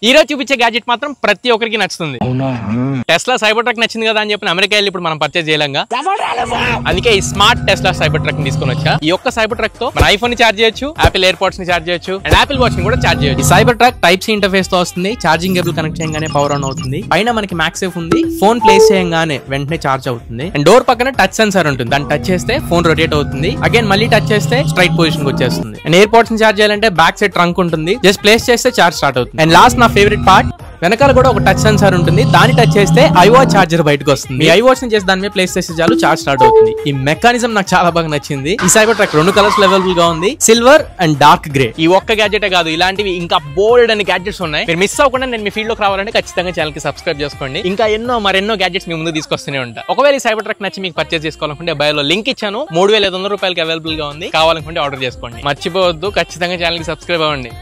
ఈ రోజు చూపించే గ్యాడ్జెట్ మాత్రం ప్రతి ఒక్కరికి నచ్చుతుంది. టెస్లా సైబర్ ట్రక్ నచ్చింది కదా అని చెప్పి అమెరికా వెళ్ళి ఇప్పుడు మనం పర్చేజ్ చేయలేంగా. అందుకే ఈ స్మార్ట్ టెస్లా సైబర్ ట్రక్ ని తీసుకొని వచ్చా. ఈ ఒక్క సైబర్ ట్రక్ తో మన ఐఫోన్ ని చార్జ్ చేయొచ్చు, యాపిల్ ఎయిర్ పోడ్స్ ని చార్జ్ చేయొచ్చు అండ్ యాపిల్ వాచ్ ని కూడా చార్జ్ చేయొచ్చు. ఈ Cybertruck type C interface తో వస్తుంది. ఛార్జింగ్ కేబుల్ కనెక్ట్ చేయగానే పవర్ ఆన్ అవుతుంది. పైన మనకి మ్యాక్సేఫ్ ఉంది. ఫోన్ ప్లేస్ చేయగానే వెంటనే చార్జ్ అవుతుంది. అండ్ డోర్ పక్కన టచ్ సెన్సార్ ఉంటుంది. దాన్ని టచ్ చేస్తే ఫోన్ రొటేట్ అవుతుంది. అగైన్ మళ్ళీ టచ్ చేస్తే స్ట్రైట్ పొజిషన్ కి వచ్చేస్తుంది. అండ్ ఎయిర్ పోడ్స్ ని చార్జ్ చేయాలంటే బ్యాక్ సైడ్ ట్రంక్ ఉంటుంది. జస్ట్ ప్లేస్ చేస్తే చార్జ్ స్టార్ట్ అవుతుంది. అండ్ లాస్ట్ నా ఫేవరెట్ పార్ట్, వెనకాల కూడా ఒక టచ్ సెన్సార్ ఉంటుంది. దాన్ని టచ్ చేస్తే ఐవాచ్ చార్జర్ బయటకు వస్తుంది. మీ ఐవాచ్ ని చేసి దాని మీద ప్లేస్ చేస్తే చాలు చార్జ్ స్టార్ట్ అవుతుంది. ఈ మెకానిజం నాకు చాలా బాగా నచ్చింది. ఈ సైబర్ ట్రక్ 2 కలర్స్ అవైలబుల్ గా ఉంది, సిల్వర్ అండ్ డార్క్ గ్రే. ఈ ఒక్క గ్యాడ్జెట్ కాదు, ఇలాంటివి ఇంకా బోల్డ్ అని గ్యాడ్జెట్స్ ఉన్నాయి. మీరు మిస్ అవ్వకుండా నేను మీ ఫీల్డ్ లోకి రావాలంటే ఖచ్చితంగా ఛానల్ కి సబ్స్క్రైబ్ చేసుకోండి. ఇంకా మరెన్నో గ్యాడ్జెట్స్ మీ ముందు తీసుకొస్తూనే ఉంటా. ఒకవేళ ఈ సైబర్ ట్రక్ నచ్చి మీకు పర్చేస్ చేసుకోవాలనుకుంటే బయోలో లింక్ ఇచ్చాను. 3500 రూపాయలకి అవైలబుల్ గా ఉంది. కావాలనుకుంటే ఆర్డర్ చేసుకోండి. మర్చిపోవద్దు, ఖచ్చితంగా ఛానల్ కి సబ్స్క్రైబ్ అవ్వండి.